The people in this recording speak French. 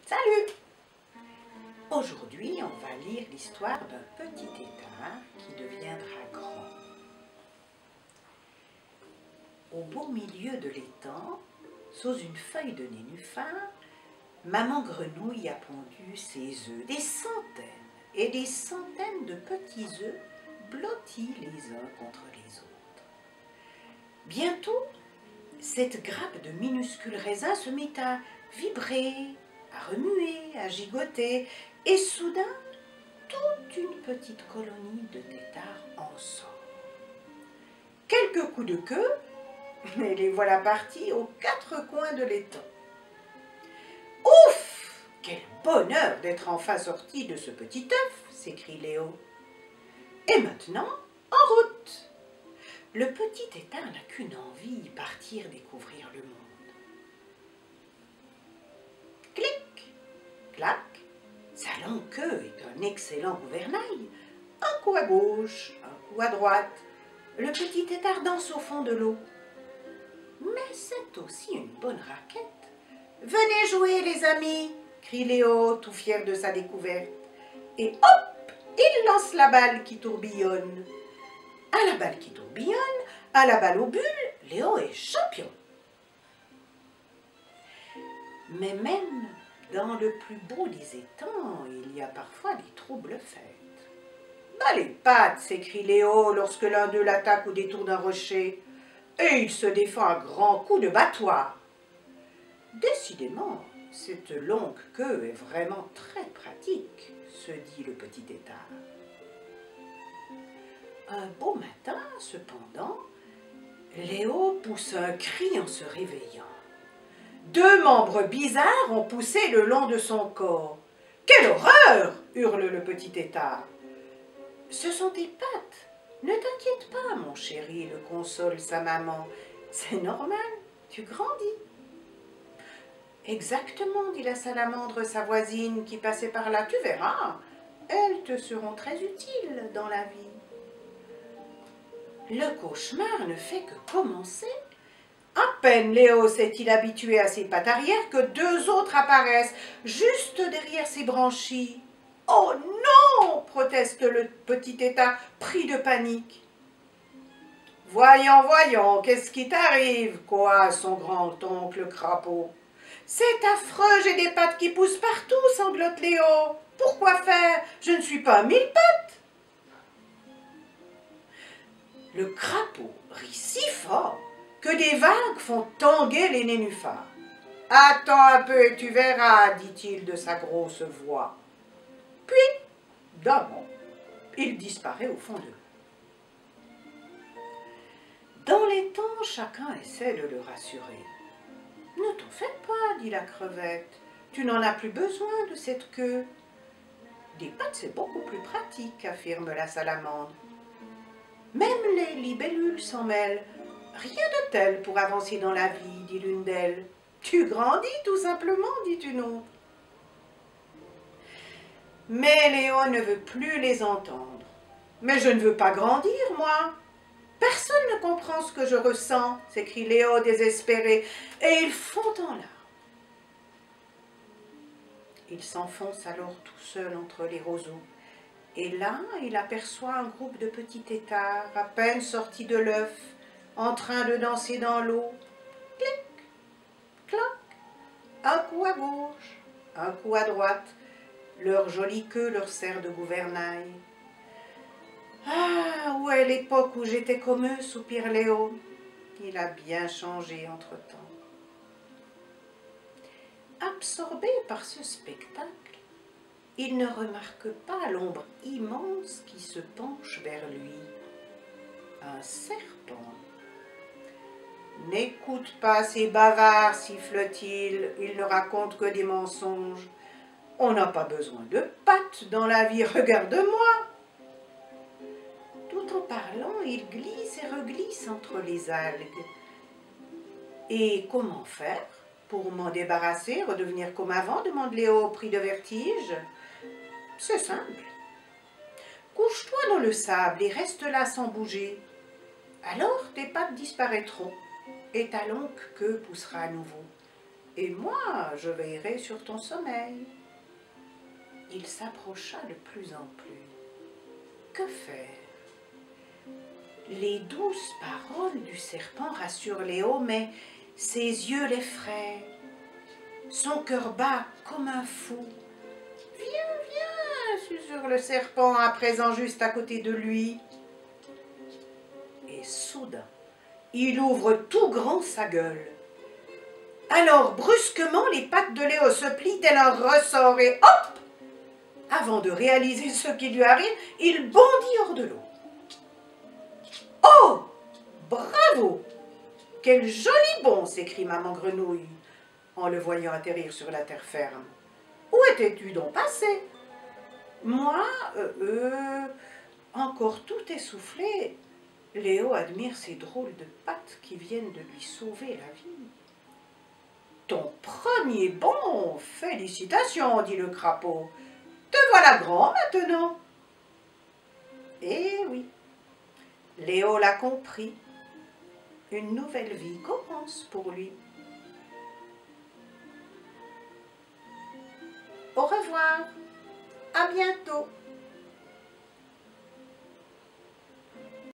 Salut! Aujourd'hui, on va lire l'histoire d'un petit tétard qui deviendra grand. Au beau milieu de l'étang, sous une feuille de nénuphar, maman grenouille a pondu ses œufs, des centaines et des centaines de petits œufs blottis les uns contre les autres. Bientôt, cette grappe de minuscules raisins se mit à vibrer, à remuer, à gigoter, et soudain, toute une petite colonie de têtards en sort. Quelques coups de queue, et les voilà partis aux quatre coins de l'étang. Ouf! Quel bonheur d'être enfin sorti de ce petit œuf, s'écrie Léo. Et maintenant, en route! Le petit tétard n'a qu'une envie, partir découvrir le monde. Clic, clac, sa longue queue est un excellent gouvernail. Un coup à gauche, un coup à droite. Le petit tétard danse au fond de l'eau. Mais c'est aussi une bonne raquette. Venez jouer, les amis, crie Léo, tout fier de sa découverte. Et hop, il lance la balle qui tourbillonne. À la balle qui tourbillonne, à la balle aux bulles, Léo est champion. Mais même dans le plus beau des étangs, il y a parfois des troubles fêtes. « Bas les pattes !» s'écrie Léo lorsque l'un d'eux l'attaque au détour d'un rocher. Et il se défend à grands coups de battoir. Décidément, cette longue queue est vraiment très pratique, se dit le petit tétard. Un beau matin, cependant, Léo pousse un cri en se réveillant. Deux membres bizarres ont poussé le long de son corps. « Quelle horreur !» hurle le petit tétard. « Ce sont tes pattes. Ne t'inquiète pas, mon chéri, le console sa maman. C'est normal, tu grandis. » Exactement, dit la salamandre, sa voisine qui passait par là. Tu verras, elles te seront très utiles dans la vie. Le cauchemar ne fait que commencer. À peine Léo s'est-il habitué à ses pattes arrière que deux autres apparaissent, juste derrière ses branchies. « Oh non !» proteste le petit tétard, pris de panique. « Voyons, voyons, qu'est-ce qui t'arrive ?» quoi son grand-oncle Crapaud. « C'est affreux, j'ai des pattes qui poussent partout !» sanglote Léo. « Pourquoi faire? Je ne suis pas un mille-pattes !» Le crapaud rit si fort que des vagues font tanguer les nénuphars. « Attends un peu et tu verras, dit-il de sa grosse voix. Puis, d'un bond, il disparaît au fond de l'eau. Dans l'étang, chacun essaie de le rassurer. « Ne t'en fais pas, dit la crevette, tu n'en as plus besoin de cette queue. »« Des pattes, c'est beaucoup plus pratique, affirme la salamandre. Même les libellules s'en mêlent. Rien de tel pour avancer dans la vie, dit l'une d'elles. Tu grandis tout simplement, dit une autre. Mais Léo ne veut plus les entendre. Mais je ne veux pas grandir, moi. Personne ne comprend ce que je ressens, s'écrie Léo désespéré, et il fond en larmes. Il s'enfonce alors tout seul entre les roseaux. Et là, il aperçoit un groupe de petits têtards, à peine sortis de l'œuf, en train de danser dans l'eau. Clic, clac, un coup à gauche, un coup à droite. Leur jolie queue leur sert de gouvernail. Ah, où est l'époque où j'étais comme eux, soupire Léo. Il a bien changé entre-temps. Absorbé par ce spectacle, il ne remarque pas l'ombre immense qui se penche vers lui. Un serpent. « N'écoute pas ces bavards, siffle-t-il, ils ne racontent que des mensonges. On n'a pas besoin de pattes dans la vie, regarde-moi !» Tout en parlant, il glisse et reglisse entre les algues. Et comment faire pour m'en débarrasser, redevenir comme avant, demande Léo, pris de vertige. C'est simple. Couche-toi dans le sable et reste là sans bouger. Alors tes pattes disparaîtront et ta longue queue poussera à nouveau. et moi je veillerai sur ton sommeil. » Il s'approcha de plus en plus. Que faire? Les douces paroles du serpent rassurent Léo, mais ses yeux l'effraient. Son cœur bat comme un fou. « Viens, viens » susurre le serpent, à présent juste à côté de lui. Et soudain, il ouvre tout grand sa gueule. Alors, brusquement, les pattes de Léo se plient tel un ressort et hop! Avant de réaliser ce qui lui arrive, il bondit hors de l'eau. « Oh! Bravo! Quel joli bond !» s'écrie maman Grenouille en le voyant atterrir sur la terre ferme. « Où étais-tu donc passé? » Moi, encore tout essoufflé, Léo admire ces drôles de pattes qui viennent de lui sauver la vie. « Ton premier bond! Félicitations » dit le crapaud. « Te voilà grand maintenant. » Eh oui, Léo l'a compris. Une nouvelle vie commence pour lui. Au revoir, à bientôt.